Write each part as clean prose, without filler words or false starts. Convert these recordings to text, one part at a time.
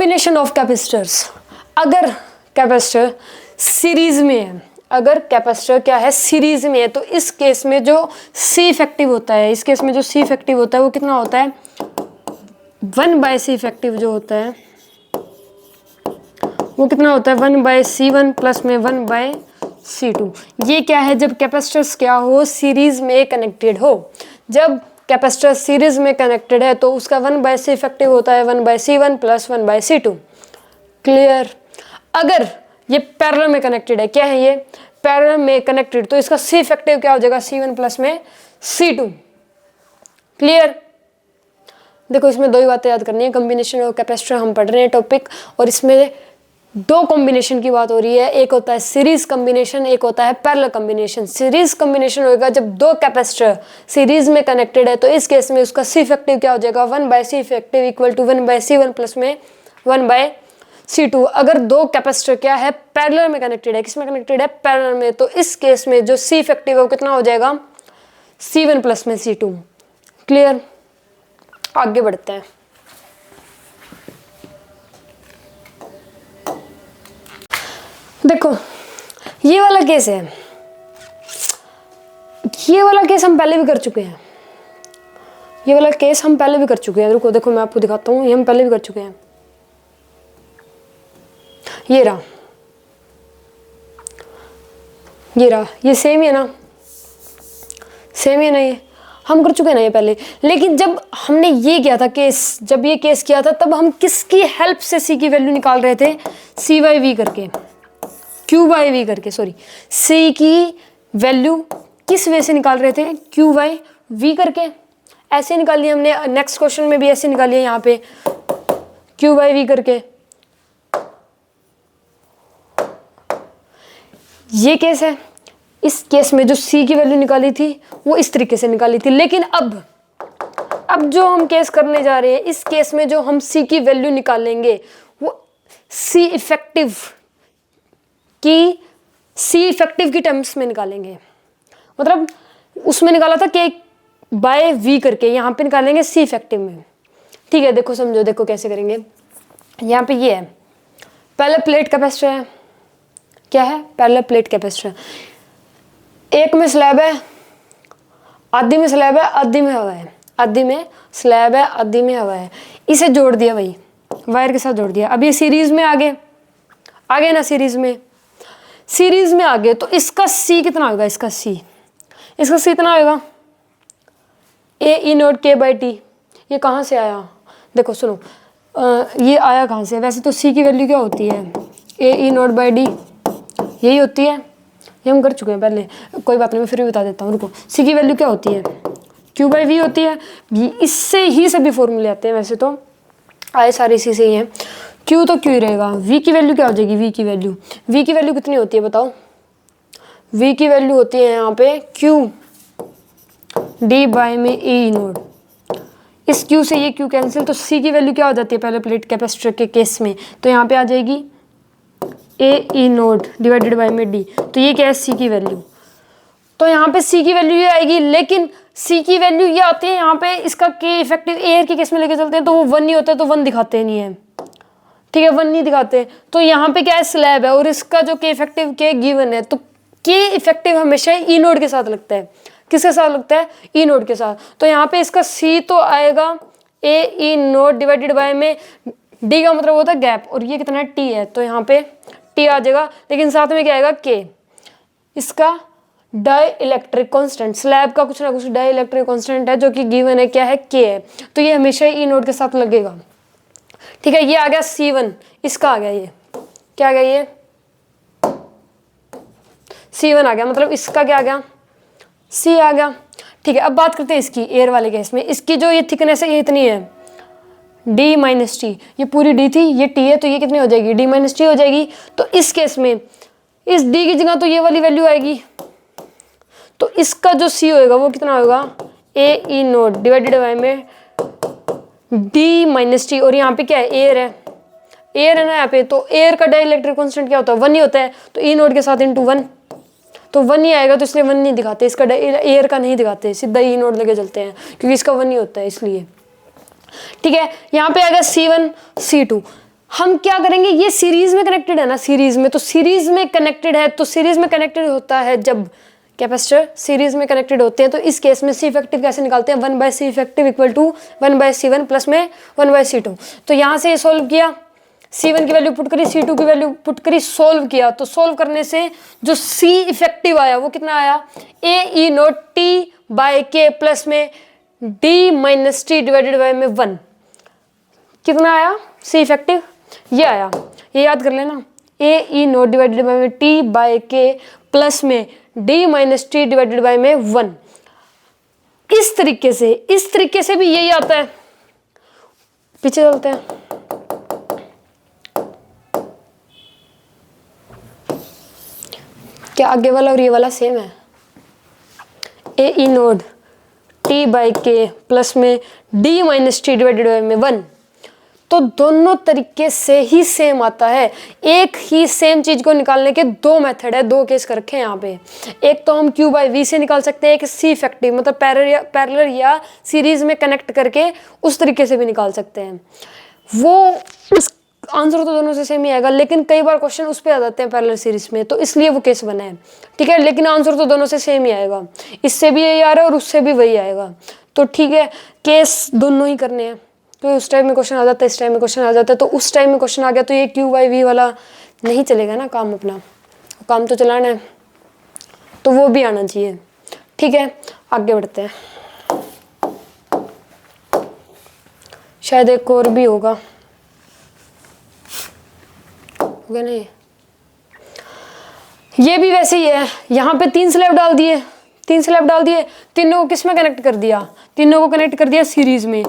Combination of capacitors, अगर capacitor series में है, अगर कैपेसिटर क्या है सीरीज में है, तो इस केस में जो सी इफेक्टिव होता है, इस केस में जो सी इफेक्टिव होता है वो कितना होता है, 1/c इफेक्टिव जो होता है वो कितना होता है, 1/c1 प्लस में 1/c2। ये क्या है, जब कैपेसिटर्स क्या हो, सीरीज में कनेक्टेड हो। जब कैपेसिटर सीरीज में कनेक्टेड है तो उसका 1/c इफेक्टिव होता है 1/c1 प्लस 1/c2। क्लियर। अगर ये पैरेलल में कनेक्टेड है, क्या है ये, पैरेलल में कनेक्टेड, तो इसका सी इफेक्टिव क्या हो जाएगा, c1 प्लस में c2। क्लियर। देखो इसमें दो ही बातें याद करनी है, कॉम्बिनेशन ऑफ कैपेसिटर हम पढ़ रहे हैं टॉपिक, और इसमें दो कॉम्बिनेशन की बात हो रही है, एक होता है सीरीज कॉम्बिनेशन, एक होता है पैरेलल कॉम्बिनेशन। सीरीज कॉम्बिनेशन होगा जब दो कैपेसिटर सीरीज में कनेक्टेड है, तो इस केस में उसका सी इफेक्टिव क्या हो जाएगा, 1/c effective equal to 1/c1 plus में 1/c2। अगर दो कैपेसिटर क्या है, पैरेलल में कनेक्टेड है, किसमें कनेक्टेड है, पैरेलल में, तो इस केस में जो सी इफेक्टिव है वो कितना हो जाएगा, c1 प्लस में c2। क्लियर। आगे बढ़ते हैं। देखो ये वाला केस है, ये वाला केस हम पहले भी कर चुके हैं, ये वाला केस हम पहले भी कर चुके हैं। रुको देखो मैं आपको दिखाता हूँ, ये हम पहले भी कर चुके हैं। ये रहा, ये रहा, ये सेम ही है ना, सेम ही है ना, ये हम कर चुके हैं ना ये पहले। लेकिन जब हमने ये किया था केस, जब ये केस किया था तब हम किसकी हेल्प से सी की वैल्यू निकाल रहे थे, c/v करके, q/v करके, सॉरी, c की वैल्यू किस वे से निकाल रहे थे, q/v करके। ऐसे निकाली हमने, नेक्स्ट क्वेश्चन में भी ऐसे निकाली है, यहाँ पे q/v करके। ये केस है, इस केस में जो c की वैल्यू निकाली थी वो इस तरीके से निकाली थी। लेकिन अब जो हम केस करने जा रहे हैं, इस केस में जो हम c की वैल्यू निकालेंगे वो c इफेक्टिव की टर्म्स में निकालेंगे। मतलब उसमें निकाला था k/v करके, यहाँ पे निकालेंगे c इफेक्टिव में। ठीक है, देखो समझो, देखो कैसे करेंगे। यहाँ पे ये है, पहले प्लेट कैपेसिटर है, क्या है, पहले प्लेट कैपेसिटर, एक में स्लैब है, आधी में स्लैब है, आधी में हवा है, आधी में स्लैब है, आधी में हवा है। इसे जोड़ दिया भाई, वायर के साथ जोड़ दिया। अब ये सीरीज में आगे ना, सीरीज में आगे, तो इसका c कितना होगा, इसका c कितना होगा, a/0 k/t। ये कहाँ से आया, देखो सुनो, ये आया कहाँ से, वैसे तो c की वैल्यू क्या होती है, a/0/d, यही होती है, ये हम कर चुके हैं पहले, कोई बात नहीं, मैं फिर भी बता देता हूँ। रुको, c की वैल्यू क्या होती है, q/v होती है। इससे ही सभी फॉर्मूले आते हैं, वैसे तो आए सारे इसी से ही हैं। q तो q ही रहेगा, v की वैल्यू क्या हो जाएगी, v की वैल्यू कितनी होती है बताओ, v की वैल्यू होती है यहाँ पे q d/में a/0। इस q से ये q कैंसिल, तो c की वैल्यू क्या हो जाती है पहले प्लेट कैपेसिटर के केस में, तो यहाँ पे आ जाएगी a/0 डिवाइडेड बाय में d। तो ये क्या है, c की वैल्यू, तो यहाँ पे c की वैल्यू ये आएगी। लेकिन c की वैल्यू ये आती है यहाँ पे, इसका k इफेक्टिव एयर के केस में लेके चलते हैं तो वो 1 नहीं होता है, तो 1 दिखाते नहीं है। ठीक है, 1 नहीं दिखाते, तो यहाँ पे क्या है, स्लैब है, और इसका जो k इफेक्टिव k गिवन है, तो k इफेक्टिव हमेशा e0 के साथ लगता है। किसके साथ लगता है, e0 के साथ। तो यहाँ पे इसका c तो आएगा a/0 डिवाइडेड बाय में d का मतलब होता है गैप, और ये कितना है, t है, तो यहाँ पे t आ जाएगा। लेकिन साथ में क्या आएगा, k, इसका डाई इलेक्ट्रिक कॉन्स्टेंट, स्लैब का कुछ ना कुछ डाई इलेक्ट्रिक कॉन्स्टेंट है जो कि गिवन है, क्या है, k है, तो ये हमेशा e0 के साथ लगेगा। ठीक है, ये आ गया c1, इसका आ गया, ये क्या आ गया, ये c1 आ गया, मतलब इसका क्या आ गया, c आ गया। ठीक है, अब बात करते हैं इसकी, एयर वाले केस में। इसकी जो ये थिकनेस है ये इतनी है, d-t, ये पूरी d थी, ये t है, तो ये कितनी हो जाएगी, d-t हो जाएगी। तो इस केस में इस d की जगह तो ये वाली वैल्यू आएगी, तो इसका जो c होएगा वो कितना होगा, a/0 डिवाइडेड बाय में d-t, और यहाँ पे क्या है, एयर है ना यहाँ पे, तो एयर का डाइलेक्ट्रिक कांस्टेंट क्या होता है, 1 ही होता है, तो e0 के साथ इंटू 1, तो 1 ही आएगा, तो इसलिए 1 नहीं दिखाते, इसका एयर का नहीं दिखाते, सीधा e0 लेके चलते हैं क्योंकि इसका 1 ही होता है इसलिए। ठीक है, यहाँ पे आ गया c1 c2। हम क्या करेंगे, ये सीरीज में कनेक्टेड है ना, सीरीज में, तो सीरीज में कनेक्टेड है, तो सीरीज में कनेक्टेड होता है जब कैपेसिटर सीरीज में कनेक्टेड होते हैं। तो इस केस में सी इफेक्टिव कैसे निकालते हैं, 1/C effective equal to 1/C1 plus में 1/C2। तो यहाँ से ये सोल्व किया, C1 की वैल्यू पुट करी, C2 की वैल्यू पुट करी, सोल्व किया, तो सोल्व करने से जो C इफेक्टिव आया वो कितना आया, AE0T/K प्लस में D-T डिवाइडेड बाय में 1, कितना आया C इफेक्टिव, ये आया, ये याद कर लेना, AE0 डिवाइडेड बाय में T/K प्लस में D-T डिवाइडेड बाय में 1। इस तरीके से भी यही आता है। पीछे चलते हैं, क्या आगे वाला और ये वाला सेम है, AE0 T/K प्लस में D-T डिवाइडेड बाय में 1, तो दोनों तरीके से ही सेम आता है। एक ही सेम चीज को निकालने के दो मेथड है, दो केस कर रखे हैं यहाँ पे। एक तो हम Q/V से निकाल सकते हैं, एक C इफेक्टिव मतलब पैरेलल या सीरीज में कनेक्ट करके उस तरीके से भी निकाल सकते हैं। वो उस आंसर तो दोनों से सेम ही आएगा, लेकिन कई बार क्वेश्चन उस पर आ जाते हैं पैरेलल सीरीज में, तो इसलिए वो केस बना है, ठीक है। लेकिन आंसर तो दोनों से सेम ही आएगा, इससे भी यही आ रहा है और उससे भी वही आएगा, तो ठीक है, केस दोनों ही करने हैं। तो उस टाइम में क्वेश्चन आ जाता है, इस टाइम में क्वेश्चन आ जाता है, तो उस टाइम में क्वेश्चन आ गया तो ये Q/V वाला नहीं चलेगा ना, काम अपना काम तो चलाना है, तो वो भी आना चाहिए, ठीक है। आगे बढ़ते हैं, शायद एक और भी होगा नहीं, ये भी वैसे ही है। यहाँ पे 3 स्लैब डाल दिए, तीनों को किस में कनेक्ट कर दिया, तीनों को कनेक्ट कर दिया सीरीज में।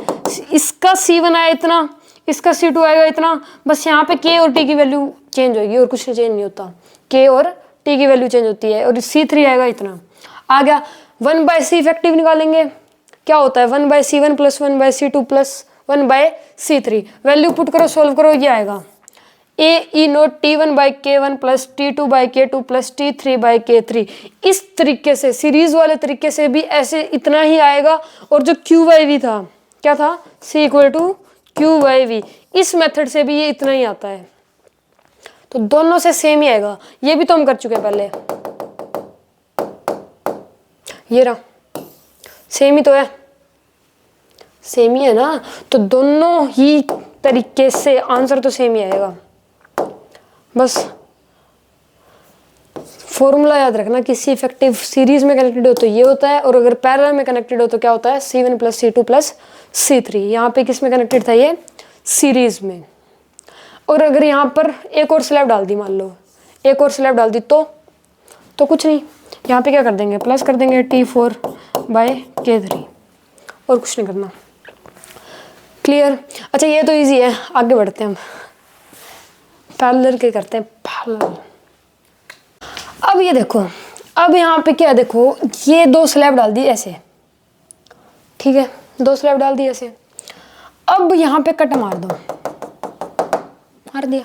इसका C1 आया इतना, इसका C2 आएगा इतना, बस यहाँ पे K और T की वैल्यू चेंज होगी और कुछ चेंज नहीं होता, K और T की वैल्यू चेंज होती है, और C3 आएगा इतना। आ गया 1/C इफेक्टिव निकालेंगे, क्या होता है 1/C1 plus 1/C2 plus 1/C3, value put करो, सोल्व करो, ये आएगा AE0 T1/K1 plus T2/K2 plus T3/K3। इस तरीके से सीरीज वाले तरीके से भी ऐसे इतना ही आएगा, और जो Q/V था क्या था, C इक्वल टू Q/V, इस मेथड से भी ये इतना ही आता है, तो दोनों से सेम ही आएगा। ये भी तो हम कर चुके हैं पहले, ये रहा, सेम ही तो है, सेम ही है ना, तो दोनों ही तरीके से आंसर तो सेम ही आएगा। बस फॉर्मूला याद रखना कि C इफेक्टिव सीरीज में कनेक्टेड हो तो ये होता है, और अगर पैरेलल में कनेक्टेड हो तो क्या होता है, C1 plus C2 plus C3। यहाँ पे किस में कनेक्टेड था, ये सीरीज में। और अगर यहाँ पर एक और स्लैब डाल दी, मान लो एक और स्लैब डाल दी, तो कुछ नहीं, यहाँ पे क्या कर देंगे, प्लस कर देंगे T4/K3, और कुछ नहीं करना। क्लियर? अच्छा, ये तो इजी है, आगे बढ़ते हैं हम, पैरेलल के करते हैं, पैरेलल। अब ये देखो, अब यहाँ पे क्या देखो, ये 2 स्लैब डाल दी ऐसे, ठीक है, 2 स्लैब डाल दी ऐसे। अब यहाँ पे कट मार दो, मार दिया।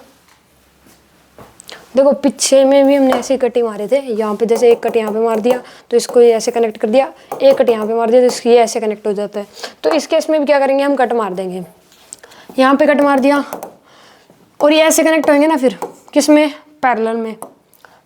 देखो पीछे में भी हमने ऐसे कट ही मारे थे, यहाँ पे जैसे एक कट यहाँ पे मार दिया तो इसको ये ऐसे कनेक्ट कर दिया, एक कट यहाँ पे मार दिया तो इसकी ये ऐसे कनेक्ट हो जाता है। तो इस केस में भी क्या करेंगे, हम कट मार देंगे, यहाँ पे कट मार दिया और ये ऐसे कनेक्ट होंगे ना, फिर किस में, पैरेलल में,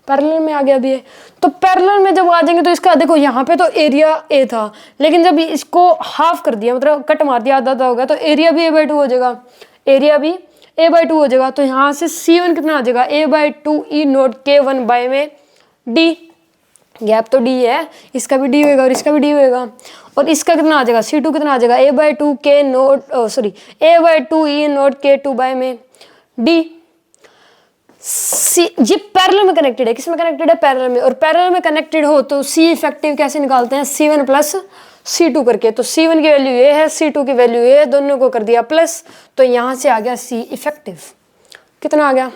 पैरेलल में आ गया अभी ये। तो पैरेलल में जब आ जाएंगे तो इसका देखो यहाँ पे तो एरिया A था, लेकिन जब इसको हाफ कर दिया, मतलब कट मार दिया, आधा आधा हो गया, तो एरिया भी A/2 हो जाएगा, एरिया भी A/2 हो जाएगा। तो यहाँ से C1 कितना आ जाएगा, A/2 E0 K1 बाय में D, गैप तो D है, इसका भी D होएगा और इसका भी D होएगा, और इसका कितना आ जाएगा, C2 कितना आ जाएगा, A/2 A/2 E0 K2 bye में D। ये पैरेलल में कनेक्टेड है, किस में कनेक्टेड है, पैरेलल में, और पैरेलल में कनेक्टेड हो तो C इफेक्टिव कैसे निकालते हैं, C1 प्लस C2 करके। तो C1 की वैल्यू ये है, C2 की वैल्यू ये है, दोनों को कर दिया प्लस, तो यहाँ से आ गया C इफेक्टिव, कितना आ गया,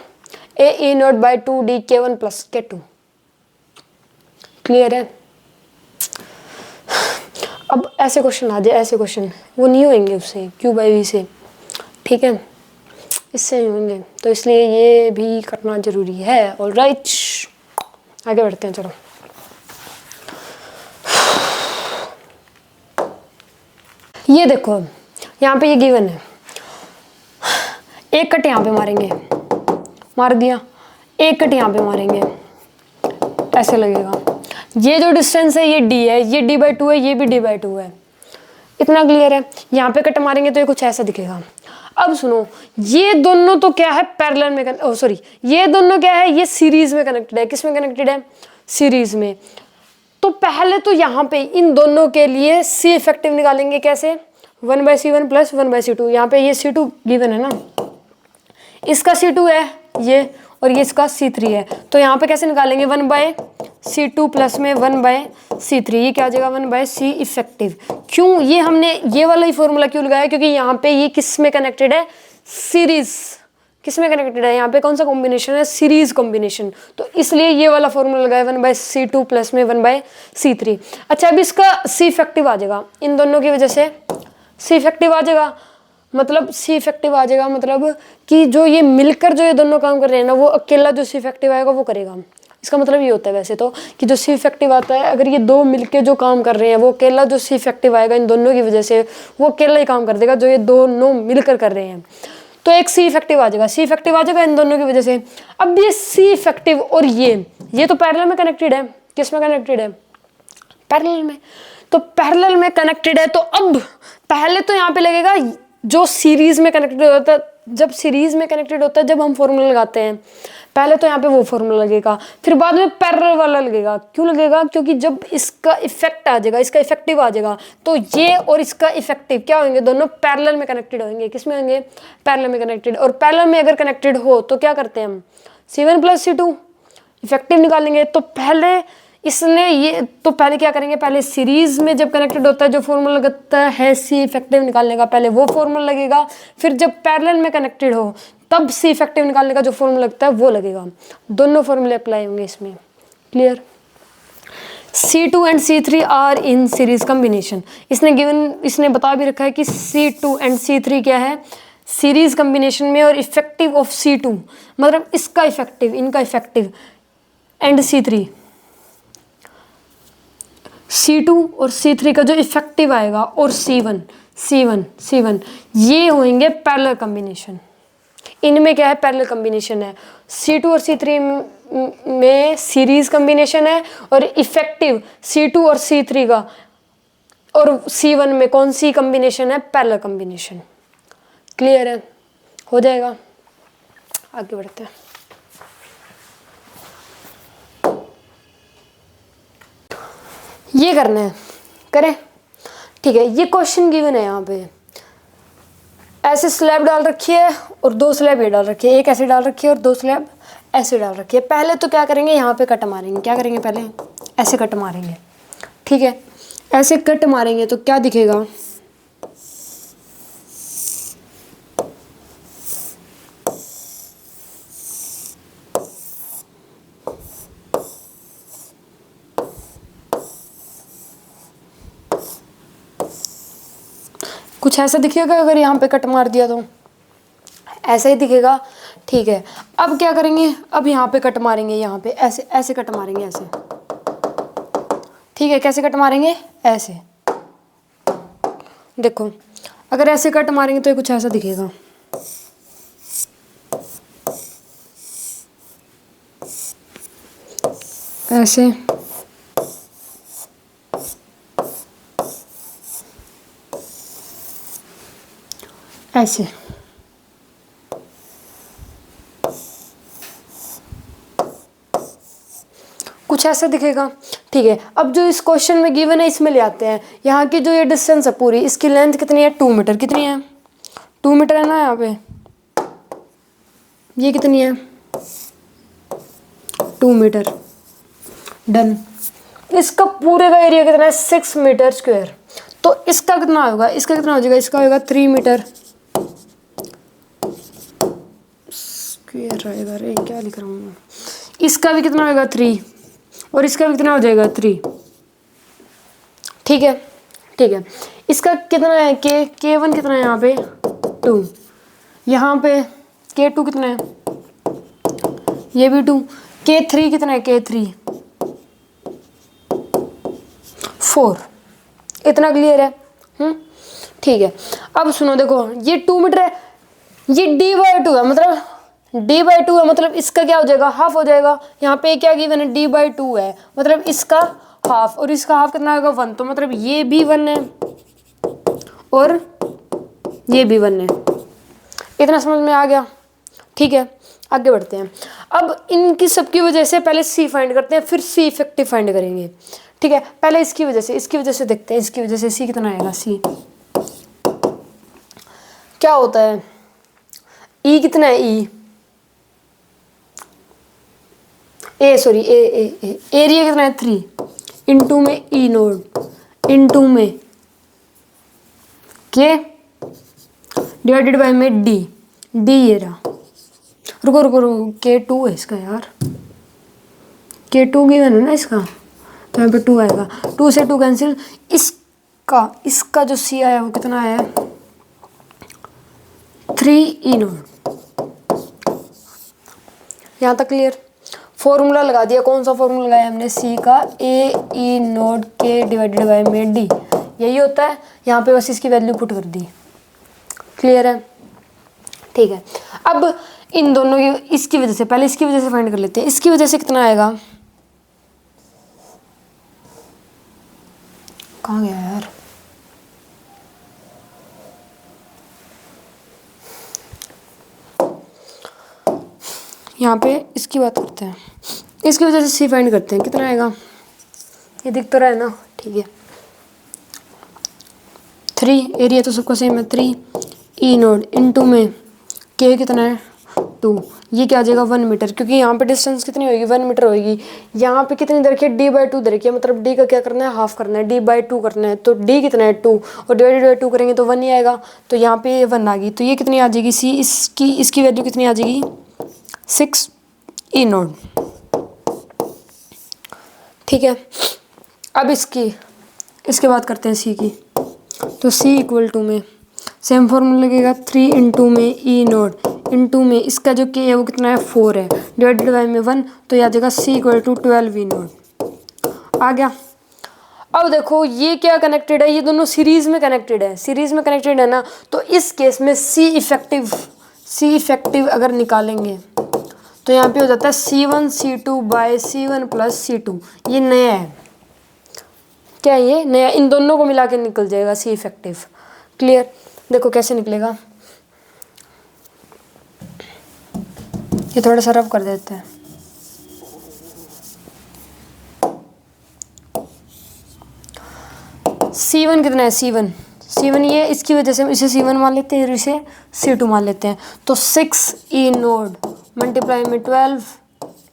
AE0/2 DK1 plus K2। Clear है? अब ऐसे क्वेश्चन आ जाए, ऐसे क्वेश्चन वो नहीं होंगे उससे, Q/V से, ठीक है, इससे नहीं होंगे, तो इसलिए ये भी करना जरूरी है। ऑलराइट, आगे बढ़ते हैं, चलो। ये देखो यहाँ पे ये गिवन है, एक कट यहाँ पे मारेंगे, मार दिया, एक कट यहाँ पे मारेंगे, ऐसे लगेगा। ये जो डिस्टेंस है ये d है, ये d/2 है, ये भी d/2 है। इतना क्लियर है। यहाँ पे कट मारेंगे तो ये कुछ ऐसा दिखेगा। अब सुनो, ये दोनों तो क्या है, पैरेलल में सॉरी, ये दोनों क्या है, ये सीरीज में कनेक्टेड है। किस में कनेक्टेड है, सीरीज में। तो पहले तो यहाँ पे इन दोनों के लिए सी इफेक्टिव निकालेंगे। कैसे, 1/C1 प्लस 1/C2। यहाँ पे ये C2 गिवन है ना, इसका C2 है ये, और ये इसका C3 है। तो यहाँ पे कैसे निकालेंगे, 1/C2 प्लस में 1/C3, ये क्या आ जाएगा, 1/C इफेक्टिव। क्यों ये हमने ये वाला ही फॉर्मूला क्यों लगाया, क्योंकि यहाँ पे ये किस में कनेक्टेड है, सीरीज। किस में कनेक्टेड है, यहाँ पे कौन सा कॉम्बिनेशन है, सीरीज कॉम्बिनेशन। तो इसलिए ये वाला फॉर्मूला लगाया, 1/C2 प्लस में 1/C3। अच्छा, अब इसका C इफेक्टिव आ जाएगा, इन दोनों की वजह से C इफेक्टिव आ जाएगा। मतलब C इफेक्टिव आ जाएगा मतलब कि जो ये मिलकर जो ये दोनों काम कर रहे हैं ना, वो अकेला जो C इफेक्टिव आएगा वो करेगा। इसका मतलब ये होता है वैसे तो कि जो C इफेक्टिव आता है, अगर ये दो मिलके जो काम कर रहे हैं, वो अकेला जो C इफेक्टिव आएगा इन दोनों की वजह से, वो अकेला ही काम कर देगा जो ये दोनों मिलकर कर रहे हैं। तो एक C इफेक्टिव आ जाएगा, C इफेक्टिव आ जाएगा इन दोनों की वजह से। अब ये C इफेक्टिव और ये तो पैरेलल में कनेक्टेड है। किस में कनेक्टेड है, पैरेलल में। तो पैरेलल में कनेक्टेड है, तो अब पहले तो यहाँ पे लगेगा जो सीरीज में कनेक्टेड होता है। जब सीरीज में कनेक्टेड होता है, जब हम फॉर्मूला लगाते हैं, पहले तो यहाँ पे वो फॉर्मूला लगेगा, फिर बाद में पैरेलल वाला लगेगा। क्यों लगेगा, क्योंकि जब इसका इफेक्ट आ जाएगा, इसका इफेक्टिव आ जाएगा, तो ये और इसका इफेक्टिव क्या होंगे, दोनों पैरेलल में कनेक्टेड होंगे। किस में होंगे, पैरेलल में कनेक्टेड। और पैरेलल में अगर कनेक्टेड हो तो क्या करते हैं हम, C1 प्लस C2 इफेक्टिव निकालेंगे। तो पहले इसने ये, तो पहले क्या करेंगे, पहले सीरीज में जब कनेक्टेड होता है जो फॉर्मूला लगता है C इफेक्टिव निकालने का, पहले वो फॉर्मूला लगेगा। फिर जब पैरेलल में कनेक्टेड हो तब C इफेक्टिव निकालने का जो फॉर्मूला लगता है वो लगेगा। दोनों फॉर्मूले अप्लाई होंगे इसमें। Clear. C2 and C3 are in series combination. इसने बता भी रखा है कि C2 एंड C3 क्या है, सीरीज कम्बिनेशन में। और इफेक्टिव ऑफ C2 मतलब इसका इफेक्टिव, इनका इफेक्टिव, एंड C2 और C3 का जो इफेक्टिव आएगा, और C1 ये होंगे पैरेलल कॉम्बिनेशन। इनमें क्या है, पैरेलल कॉम्बिनेशन है। C2 और C3 में सीरीज कॉम्बिनेशन है, और इफेक्टिव C2 और C3 का और C1 में कौन सी कॉम्बिनेशन है, पैरेलल कॉम्बिनेशन। क्लियर है, हो जाएगा। आगे बढ़ते हैं। ये करना है, करें। ठीक है, ये क्वेश्चन गिवन है यहाँ पे। ऐसे स्लैब डाल रखी है और दो स्लैब ये डाल रखी है, एक ऐसे डाल रखी है और दो स्लैब ऐसे डाल रखी है। पहले तो क्या करेंगे, यहाँ पे कट मारेंगे। क्या करेंगे, पहले ऐसे कट मारेंगे। ठीक है, ऐसे कट मारेंगे तो क्या दिखेगा, कुछ ऐसा दिखेगा। अगर यहाँ पे कट मार दिया तो ऐसा ही दिखेगा। ठीक है, अब क्या करेंगे, अब यहाँ पे कट मारेंगे, यहाँ पे ऐसे ऐसे कट मारेंगे, ऐसे। ठीक है, कैसे कट मारेंगे, ऐसे। देखो, अगर ऐसे कट मारेंगे तो ये कुछ ऐसा दिखेगा। ऐसे, ऐसे। कुछ ऐसा दिखेगा। ठीक है, अब जो इस क्वेश्चन में गिवन है इसमें ले आते हैं। यहाँ की जो ये डिस्टेंस है पूरी, इसकी लेंथ कितनी है, 2 मीटर। कितनी है, 2 मीटर है ना। यहाँ पे ये कितनी है, 2 मीटर। डन। इसका पूरे का एरिया कितना है, 6 मीटर स्क्वायर। तो इसका कितना होगा, इसका कितना हो जाएगा, इसका होगा 3 मीटर स्क्वायर रहेगा। अरे क्या लिख रहा हूँ मैं। इसका भी कितना होगा, 3, और इसका भी कितना हो जाएगा, 3। ठीक है, ठीक है। इसका कितना है, K1 कितना है यहाँ पे, 2। यहाँ पे K2 कितना है, ये भी 2। K3 कितना है, K3 4। इतना क्लियर है। ठीक है, अब सुनो, देखो ये 2 मीटर है, ये d/2 है, मतलब d/2 है, मतलब इसका क्या हो जाएगा, हाफ हो जाएगा। यहाँ पे क्या गिवन है, d/2 है, मतलब इसका हाफ, और इसका हाफ कितना आएगा 1, तो मतलब ये भी 1 है और ये भी 1 है। इतना समझ में आ गया? ठीक है, आगे बढ़ते हैं। अब इनकी सबकी वजह से पहले सी फाइंड करते हैं, फिर सी इफेक्टिव फाइंड करेंगे। ठीक है, पहले इसकी वजह से देखते हैं, इसकी वजह से सी कितना आएगा। सी क्या होता है, ई कितना है, ई ए सॉरी ए एरिया कितना है 3 इंटू में ई नोड इंटू में के डिवाइडेड बाय में डी ये रहा। रुको के 2 है इसका यार, के 2 गिवन है ना इसका, तो यहाँ पे 2 आएगा, 2 से 2 कैंसिल। इसका जो सी आया वो कितना है 3 ई नोड। यहाँ तक क्लियर? फॉर्मूला लगा दिया, कौन सा फॉर्मूला लगाया हमने, सी का ए ई नोड के डिवाइडेड बाय में डी, यही होता है। यहाँ पे बस इसकी वैल्यू पुट कर दी। क्लियर है? ठीक है, अब इन दोनों की इसकी वजह से, पहले इसकी वजह से फाइंड कर लेते हैं। इसकी वजह से कितना आएगा, कहाँ गया यार, यहाँ पे इसकी बात करते हैं, इसकी वजह से सी फाइंड करते हैं, कितना आएगा, ये दिख तो रहा है ना। ठीक है, 3 एरिया तो सबको सेम है, 3 ई नोड इंटू में के कितना है 2, ये क्या आ जाएगा 1 मीटर, क्योंकि यहाँ पे डिस्टेंस कितनी होगी 1 मीटर होगी। यहाँ पे कितनी दे रखी है, d/2 दे रखी है, मतलब d का क्या करना है, हाफ करना है, d/2 करना है, तो d कितना है 2, और डिवाइडेड बाई 2 करेंगे तो 1 ही आएगा, तो यहाँ पे 1 आ गई, तो ये कितनी आ जाएगी सी, इसकी वैल्यू कितनी आ जाएगी 6 ई नोड। ठीक है, अब इसके बाद करते हैं सी की, तो सी इक्वल टू में सेम फॉर्मूला लगेगा, 3 इंटू में ई नोड इंटू में इसका जो के है वो कितना है 4 है, डिवाइडेड बाई में 1, तो यह आ जाएगा सी इक्वल टू 12 ई नोड। आ गया? अब देखो ये क्या कनेक्टेड है, ये दोनों सीरीज में कनेक्टेड है, ना, तो इस केस में सी इफेक्टिव अगर निकालेंगे तो यहाँ पे हो जाता है C1 C2 bye C1 plus C2। ये नया है, क्या है ये नया, इन दोनों को मिला के निकल जाएगा सी इफेक्टिव। क्लियर? देखो कैसे निकलेगा, ये थोड़ा सा रफ कर देते हैं। C1 कितना है, C1 ये, इसकी वजह से इसे C1 मान लेते हैं और इसे C2 मान लेते हैं, तो 6 ई नोड मल्टीप्लाई में 12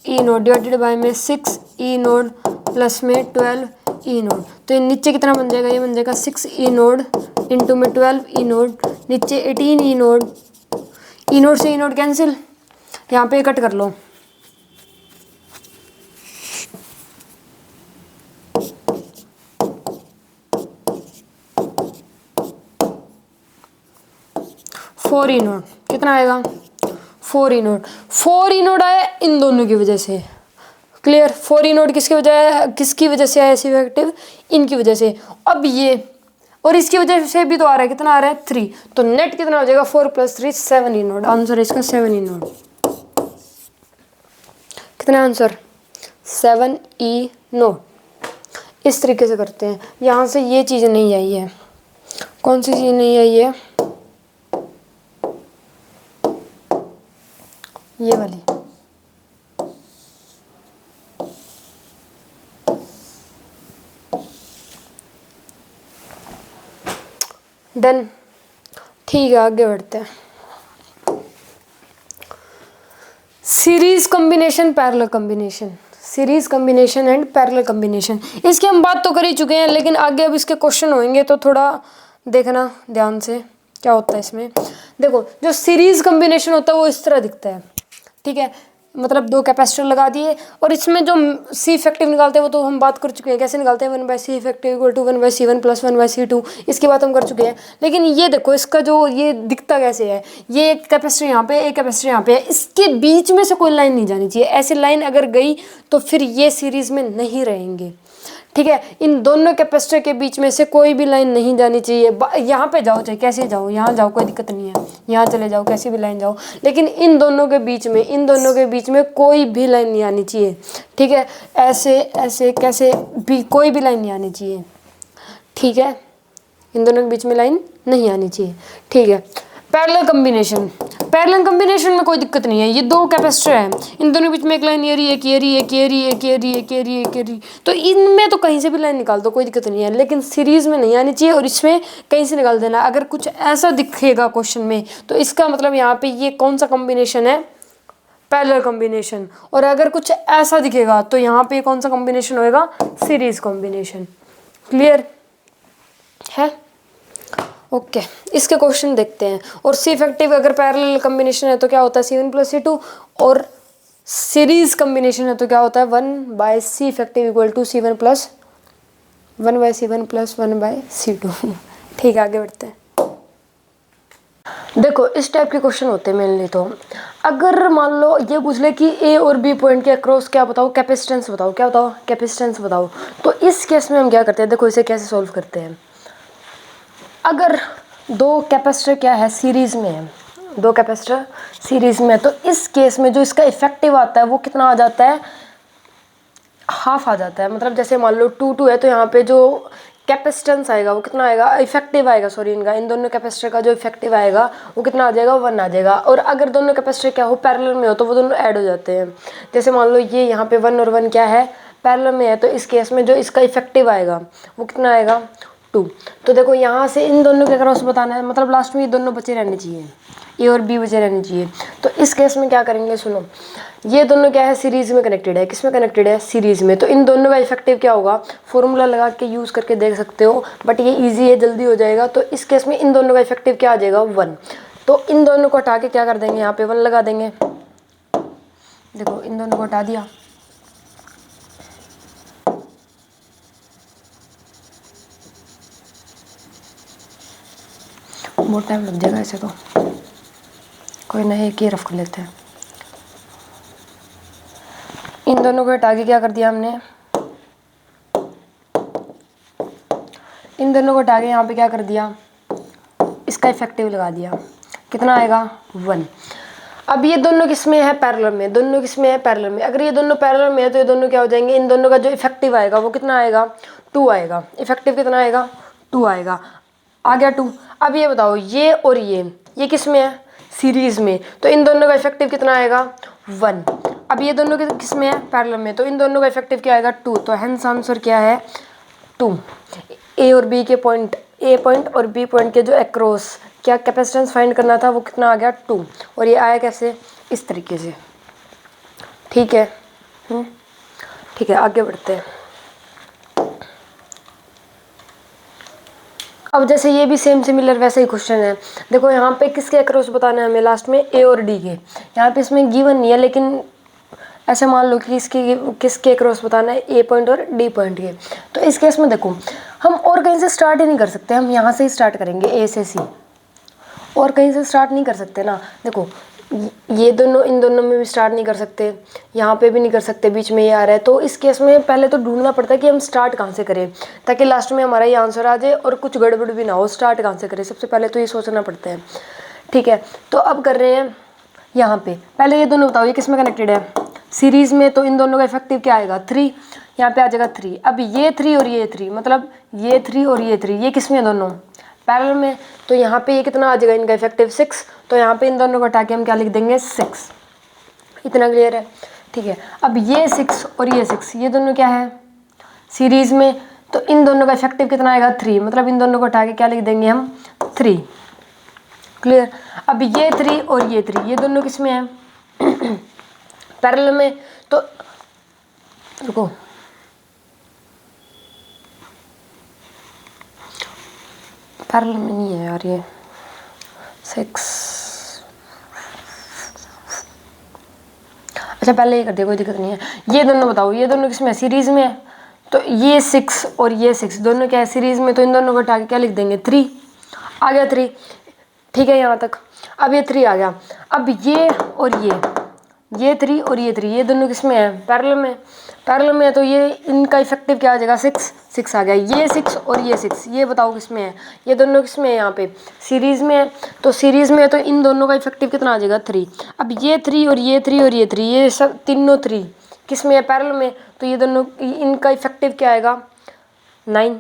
ई नोड डिवाइडेड बाय में 6 ई नोड प्लस में 12 ई नोड, तो ये नीचे कितना बन जाएगा, ये बन जाएगा 6 ई नोड इंटू में 12 ई नोड, नीचे 18 ई नोड से ई नोड कैंसिल, यहाँ पे कट कर लो, फोर ई नोड कितना आएगा 4 ई नोड आया इन दोनों की वजह से। क्लियर? 4 ई नोड किसकी वजह से आया इफेक्टिव, इनकी वजह से। अब ये और इसकी वजह से भी तो आ रहा है, कितना आ रहा है 3, तो नेट कितना हो जाएगा 4 + 3 7 ई नोड। आंसर है इसका 7 ई नोड। कितना आंसर 7 ई नोड। इस तरीके से करते हैं, यहाँ से ये चीज़ नहीं आई है, कौन सी चीज़ नहीं आई है, ये वाली। डन। ठीक है, आगे बढ़ते हैं। Series combination, parallel combination, series combination and parallel combination, इसकी हम बात तो कर ही चुके हैं, लेकिन आगे अब इसके क्वेश्चन होंगे तो थोड़ा देखना ध्यान से क्या होता है इसमें। देखो जो सीरीज कॉम्बिनेशन होता है वो इस तरह दिखता है, ठीक है, मतलब 2 कैपेसिटर लगा दिए और इसमें जो सी इफेक्टिव निकालते हैं वो तो हम बात कर चुके हैं, कैसे निकालते हैं 1/C इफेक्टिव = 1/C1 + 1/C2, इसकी बात हम कर चुके हैं। लेकिन ये देखो इसका जो ये दिखता कैसे है, ये एक कैपेसिटर यहाँ पे, एक कैपेसिटर यहाँ पे है, इसके बीच में से कोई लाइन नहीं जानी चाहिए, ऐसी लाइन अगर गई तो फिर ये सीरीज में नहीं रहेंगे, ठीक है। इन दोनों कैपेसिटर के बीच में से कोई भी लाइन नहीं जानी चाहिए। यहाँ पे जाओ चाहे कैसे जाओ, यहाँ जाओ कोई दिक्कत नहीं है, यहाँ चले जाओ कैसी भी लाइन जाओ, लेकिन इन दोनों के बीच में कोई भी लाइन नहीं आनी चाहिए। ठीक है, ऐसे ऐसे कैसे भी कोई भी लाइन नहीं आनी चाहिए। ठीक है, इन दोनों के बीच में लाइन नहीं आनी चाहिए। ठीक है, पैरेलल कम्बिनेशन में कोई दिक्कत नहीं है। ये दो कैपेसिटर हैं, इन दोनों के बीच में एक लाइन ये रही, एक ये रही, एक ये रही, एक ये रही, एक ये रही, एक ये रही, तो इनमें तो कहीं से भी लाइन निकाल दो, कोई दिक्कत नहीं है, लेकिन सीरीज में नहीं आनी चाहिए और इसमें कहीं से निकाल देना। अगर कुछ ऐसा दिखेगा क्वेश्चन में तो इसका मतलब यहाँ पे ये कौन सा कॉम्बिनेशन है, पैरेलल कॉम्बिनेशन। और अगर कुछ ऐसा दिखेगा तो यहाँ पे कौन सा कॉम्बिनेशन होएगा, सीरीज कॉम्बिनेशन। क्लियर है? ओके, इसके क्वेश्चन देखते हैं। और सी इफेक्टिव अगर पैरेलल कॉम्बिनेशन है तो क्या होता है, C1 + C2, और सीरीज कॉम्बिनेशन है तो क्या होता है, 1/C effective equal to C1 + 1/C1 + 1/C2। ठीक है, आगे बढ़ते हैं। देखो इस टाइप के क्वेश्चन होते हैं मेनली। तो अगर मान लो ये पूछ ले कि ए और बी पॉइंट के अक्रॉस क्या बताओ, कैपेसिटेंस बताओ, क्या बताओ, कैपेसिटेंस बताओ, तो इस केस में हम क्या करते हैं, देखो इसे कैसे सॉल्व करते हैं। अगर दो कैपेसिटर क्या है, सीरीज में है, दो कैपेसिटर सीरीज में है, तो इस केस में जो इसका इफेक्टिव आता है वो कितना आ जाता है, हाफ आ जाता है। मतलब जैसे मान लो 2 है तो यहाँ पे जो कैपेसिटेंस आएगा वो कितना आएगा, इफेक्टिव आएगा, सॉरी इनका, इन दोनों कैपेसिटर का जो इफेक्टिव आएगा वो कितना आ जाएगा, 1 आ जाएगा। और अगर दोनों कैपेसिटर क्या हो, पैरेलल में हो, तो वो दोनों ऐड हो जाते हैं। जैसे मान लो ये यहाँ पे 1 और 1 क्या है, पैरेलल में है, तो इस केस में जो इसका इफेक्टिव आएगा वो कितना आएगा, 2। तो देखो यहाँ से इन दोनों के क्रॉस बताना है, मतलब लास्ट में ये दोनों बचे रहने चाहिए, ए और बी बचे रहने चाहिए। तो इस केस में क्या करेंगे, सुनो, ये दोनों क्या है, सीरीज में कनेक्टेड है। किस में कनेक्टेड है, सीरीज में। तो इन दोनों का इफेक्टिव क्या होगा, फॉर्मूला लगा के यूज़ करके देख सकते हो, बट ये इजी है, जल्दी हो जाएगा। तो इस केस में इन दोनों का इफेक्टिव क्या आ जाएगा, 1। तो इन दोनों को हटा के क्या कर देंगे, यहाँ पे 1 लगा देंगे। देखो इन दोनों को हटा दिया, बहुत टाइम लग जाएगा ऐसे, तो कोई ना एक ही रफ कर लेते हैं। इन दोनों को हटा के क्या कर दिया हमने, इन दोनों को हटा के यहाँ पे क्या कर दिया, इसका इफेक्टिव लगा दिया, कितना आएगा, 1। अब ये दोनों किस में है, पैरेलल में, दोनों किस में है, पैरेलल में। अगर ये दोनों पैरेलल में है तो ये दोनों क्या हो जाएंगे, इन दोनों का जो इफेक्टिव आएगा वो कितना आएगा, 2 आएगा। इफेक्टिव कितना आएगा, 2 आएगा, आ गया 2। अब ये बताओ ये और ये किस में है, सीरीज में, तो इन दोनों का इफेक्टिव कितना आएगा, 1। अब ये दोनों के किस में है, पैरेलल में, तो इन दोनों का इफेक्टिव क्या आएगा, 2। तो हेंस आंसर क्या है, 2। ए और बी के पॉइंट, ए पॉइंट और बी पॉइंट के जो अक्रॉस क्या कैपेसिटेंस फाइंड करना था वो कितना आ गया, 2। और ये आया कैसे, इस तरीके से। ठीक है, ठीक है, आगे बढ़ते हैं। अब जैसे ये भी सेम सिमिलर वैसे ही क्वेश्चन है। देखो यहाँ पे किसके अक्रॉस बताना है हमें, लास्ट में ए और डी के। यहाँ पे इसमें गिवन नहीं है, लेकिन ऐसे मान लो कि किसके अक्रॉस बताना है, ए पॉइंट और डी पॉइंट के। तो इस केस में देखो हम और कहीं से स्टार्ट ही नहीं कर सकते, हम यहाँ से ही स्टार्ट करेंगे, ए से सी, और कहीं से स्टार्ट नहीं कर सकते ना। देखो ये दोनों इन दोनों में भी स्टार्ट नहीं कर सकते, यहाँ पे भी नहीं कर सकते, बीच में ये आ रहा है। तो इस केस में पहले तो ढूंढना पड़ता है कि हम स्टार्ट कहाँ से करें, ताकि लास्ट में हमारा ये आंसर आ जाए और कुछ गड़बड़ भी ना हो। स्टार्ट कहाँ से करें, सबसे पहले तो ये सोचना पड़ता है। ठीक है, तो अब कर रहे हैं यहाँ पे, पहले ये दोनों बताओ ये किस में कनेक्टेड है, सीरीज में। तो इन दोनों का इफेक्टिव क्या आएगा, 3, यहाँ पे आ जाएगा 3। अब ये 3 और ये 3, मतलब ये 3 और ये 3, ये किस में है, दोनों पैरेलल में। तो यहाँ पे ये कितना आ जाएगा इनका इफेक्टिव, 6। तो यहाँ पे इन दोनों को हटा के हम क्या लिख देंगे, 6। इतना क्लियर है, ठीक है। अब ये 6 और ये 6, ये दोनों क्या है, सीरीज में। तो इन दोनों का इफेक्टिव कितना आएगा, 3, मतलब इन दोनों को हटा के क्या लिख देंगे हम, 3। क्लियर। अब ये 3 और ये 3, ये दोनों किस में है, पैरेलल में। तो रुको, पैरेलल में नहीं है यार, ये 6। अच्छा पहले ये कर दिया, कोई दिक्कत नहीं है। ये दोनों बताओ, ये दोनों किसमें है, सीरीज में है। तो ये 6 और ये 6 दोनों क्या है, सीरीज में। तो इन दोनों को हटा के क्या लिख देंगे, 3। आ गया 3, ठीक है यहाँ तक। अब ये 3 आ गया। अब ये और ये ये 3 और ये 3, ये दोनों किस में है, पैरेलल में। पैरेलल में है तो ये इनका इफेक्टिव क्या आ जाएगा, 6 आ गया। ये 6 और ये 6, ये बताओ किस में है, ये दोनों किस में है, यहाँ पे सीरीज में है। तो सीरीज में है तो इन दोनों का इफेक्टिव कितना आ जाएगा, 3। अब ये 3 और ये 3 और ये 3, ये सब तीनों 3 किस में है, पैरेलल में। तो ये दोनों इनका इफेक्टिव क्या आएगा, 9।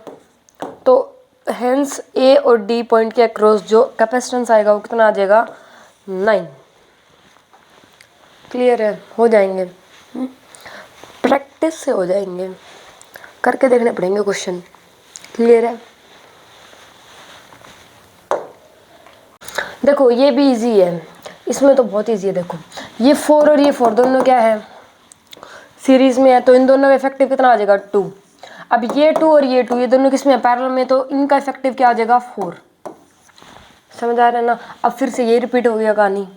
तो हेंस ए और डी पॉइंट के अक्रॉस जो कैपेसिटेंस आएगा वो कितना आ जाएगा, 9। क्लियर है, हो जाएंगे, प्रैक्टिस से हो जाएंगे, करके देखने पड़ेंगे क्वेश्चन। क्लियर है। देखो ये भी इजी है, इसमें तो बहुत इजी है। देखो ये 4 और ये 4 दोनों क्या है, सीरीज में है, तो इन दोनों का इफेक्टिव कितना आ जाएगा, 2। अब ये 2 और ये 2, ये दोनों किस में है, पैरेलल में, तो इनका इफेक्टिव क्या आ जाएगा, 4। समझ आ रहा है ना। अब फिर से ये रिपीट हो गया कहानी,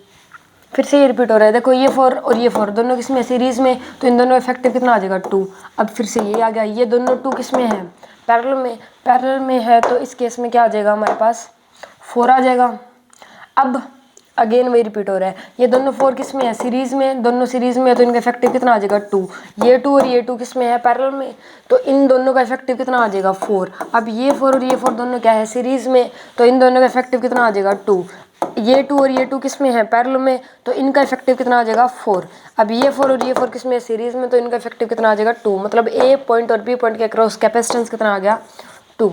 फिर से ये रिपीट हो रहा है। देखो ये 4 और ये 4 दोनों किस में, सीरीज में, तो इन दोनों इफेक्टिव कितना आ जाएगा, 2। अब फिर से ये आ गया, ये दोनों 2 किस में है, पैरेलल में। पैरेलल में है तो इस केस में क्या आ जाएगा हमारे पास, 4 आ जाएगा। अब अगेन वही रिपीट हो रहा है, ये दोनों 4 किस में है, सीरीज में, दोनों सीरीज में है तो इनका इफेक्टिव कितना आ जाएगा, 2। ये 2 और ये 2 किस में है, पैरेलल में, तो इन दोनों का इफेक्टिव कितना आ जाएगा, 4। अब ये 4 और ये 4 दोनों क्या है, सीरीज में, तो इन दोनों का इफेक्टिव कितना आ जाएगा, 2। ये 2 और ये 2 किस में है, पैरेलल में, तो इनका इफेक्टिव कितना आ जाएगा, 4। अब ये 4 और ये 4 किस में है, सीरीज में, तो इनका इफेक्टिव कितना आ जाएगा, 2। मतलब ए पॉइंट और बी पॉइंट के अक्रॉस कैपेसिटेंस कितना आ गया, 2।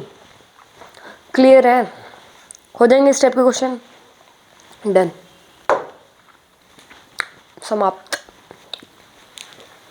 क्लियर है, हो जाएंगे स्टेप के क्वेश्चन, डन, समाप्त।